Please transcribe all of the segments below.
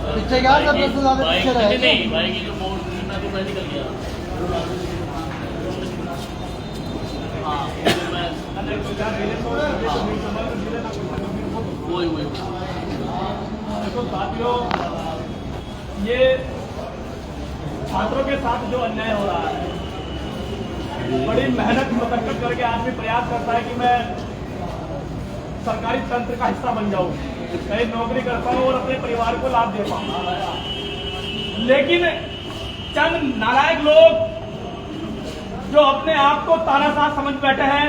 पीछे गया सब से ज्यादा पीछे रहे नहीं भाई की जो बोर्ड मैं तो पहले निकल गया। हाँ वही देखो साथियों, ये छात्रों के साथ जो अन्याय हो रहा है, बड़ी मेहनत मशक्कत करके आदमी प्रयास करता है कि मैं सरकारी तंत्र का हिस्सा बन जाऊं, कहीं नौकरी कर पाऊं और अपने परिवार को लाभ दे पाऊं। लेकिन चंद नालायक लोग जो अपने आप को तानाशाह समझ बैठे हैं,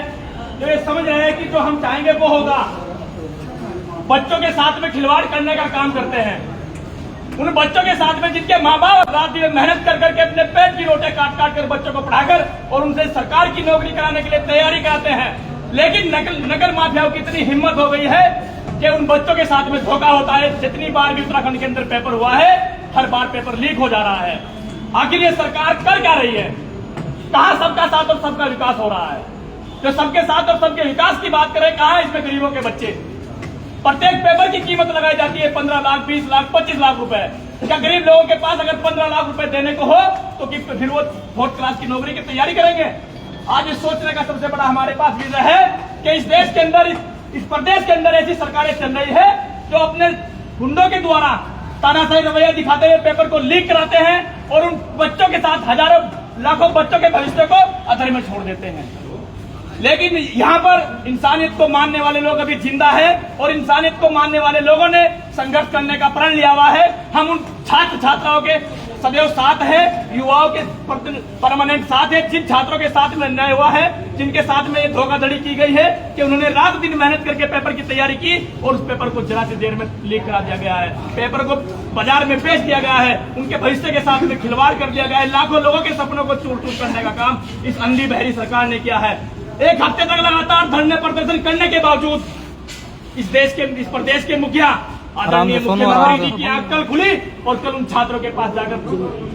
जो ये समझ रहे हैं कि जो हम चाहेंगे वो होगा, बच्चों के साथ में खिलवाड़ करने का काम करते हैं। उन बच्चों के साथ में जिनके माँ बाप रात दिन मेहनत कर करके अपने पेट की रोटी काट काट कर बच्चों को पढ़ाकर और उनसे सरकार की नौकरी कराने के लिए तैयारी कराते हैं। लेकिन नकल माफियाओं की इतनी हिम्मत हो गई है कि उन बच्चों के साथ में धोखा होता है। जितनी बार भी उत्तराखंड के अंदर पेपर हुआ है, हर बार पेपर लीक हो जा रहा है। आखिर ये सरकार कर क्या रही है? कहाँ सबका साथ और सबका विकास हो रहा है? जो सबके साथ और सबके विकास की बात करें, कहाँ है इसमें गरीबों के बच्चे? प्रत्येक पेपर की कीमत लगाई जाती है 15 लाख, 20 लाख, 25 लाख रुपए। क्या गरीब लोगों के पास अगर 15 लाख रुपए देने को हो तो कि फिर वो फोर्थ क्लास की नौकरी की तैयारी करेंगे? आज इस सोचने का सबसे बड़ा हमारे पास विजय है कि इस देश के अंदर, इस प्रदेश के अंदर ऐसी सरकारें चल रही है जो अपने गुंडों के द्वारा तानाशाही रवैया दिखाते हुए पेपर को लीक कराते हैं और उन बच्चों के साथ हजारों लाखों बच्चों के भविष्य को अधर में छोड़ देते हैं। लेकिन यहाँ पर इंसानियत को मानने वाले लोग अभी जिंदा है और इंसानियत को मानने वाले लोगों ने संघर्ष करने का प्रण लिया हुआ है। हम उन छात्र छात्राओं के सदैव साथ है, युवाओं के परमानेंट साथ है, जिन छात्रों के साथ में अन्याय हुआ है, जिनके साथ में ये धोखाधड़ी की गई है कि उन्होंने रात दिन मेहनत करके पेपर की तैयारी की और उस पेपर को जरा सी देर में लीक करा दिया गया है, पेपर को बाजार में बेच दिया गया है, उनके भविष्य के साथ में खिलवाड़ कर दिया गया है। लाखों लोगों के सपनों को चूर चूर करने का काम इस अंधी बहरी सरकार ने किया है। एक हफ्ते तक लगातार धरने प्रदर्शन करने के बावजूद इस प्रदेश के मुखिया आदरणीय मुख्यमंत्री जी की आंख कल खुली और कल उन छात्रों के पास जाकर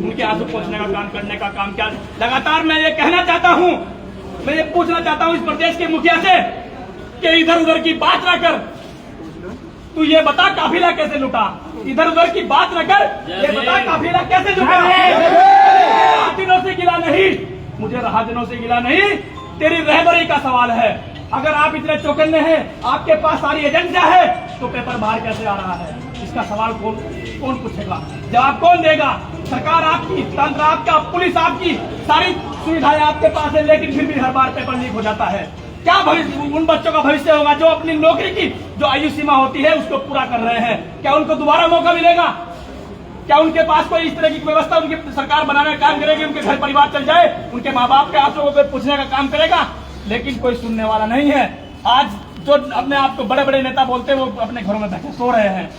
उनके आंसू पोंछने का काम करने का काम किया। लगातार मैं ये कहना चाहता हूँ, मैं ये पूछना चाहता हूँ इस प्रदेश के मुखिया से कि इधर उधर की बात न कर, तू ये बता काफिला कैसे लुटा? इधर उधर की बात न कर, ये बता काफिला कैसे लुटा? दिनों से गिला नहीं, मुझे रहा दिनों से गिला नहीं, तेरी रहबरी का सवाल है। अगर आप इतने चौकन्ने हैं, आपके पास सारी एजेंडा है, तो पेपर बाहर कैसे आ रहा है? इसका सवाल कौन पूछेगा? जवाब कौन देगा? सरकार आपकी, तंत्र आपका, पुलिस आपकी, सारी सुविधाएं आपके पास है, लेकिन फिर भी हर बार पेपर लीक हो जाता है। क्या भविष्य उन बच्चों का भविष्य होगा जो अपनी नौकरी की जो आयु सीमा होती है उसको पूरा कर रहे हैं? क्या उनको दोबारा मौका मिलेगा? क्या उनके पास कोई इस तरह की व्यवस्था उनकी सरकार बनाने का काम करेगी? उनके घर परिवार चल जाए, उनके माँ बाप के आंसुओं को पूछने का काम करेगा? लेकिन कोई सुनने वाला नहीं है। आज जो अपने आप को बड़े बड़े नेता बोलते हैं वो अपने घरों में बैठे सो रहे हैं।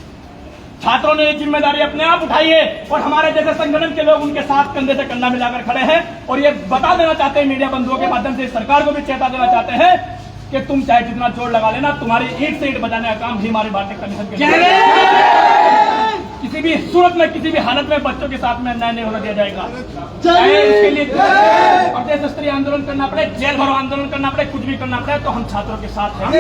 छात्रों ने ये जिम्मेदारी अपने आप उठाई है और हमारे जैसे संगठन के लोग उनके साथ कंधे से कंधा मिलाकर खड़े हैं और ये बता देना चाहते हैं, मीडिया बंधुओं के माध्यम से सरकार को भी चेता देना चाहते हैं कि तुम चाहे जितना जोर लगा लेना, तुम्हारी ईंट से ईंट बजाने का काम भी हमारी भारतीय कमीशन के किसी भी सूरत में, किसी भी हालत में बच्चों के साथ में अन्याय नहीं होने दिया जाएगा। चाहे उसके लिए प्रदेश स्तरीय आंदोलन करना पड़े, जेल भरो आंदोलन करना पड़े, कुछ भी करना पड़े, तो हम छात्रों के साथ हैं।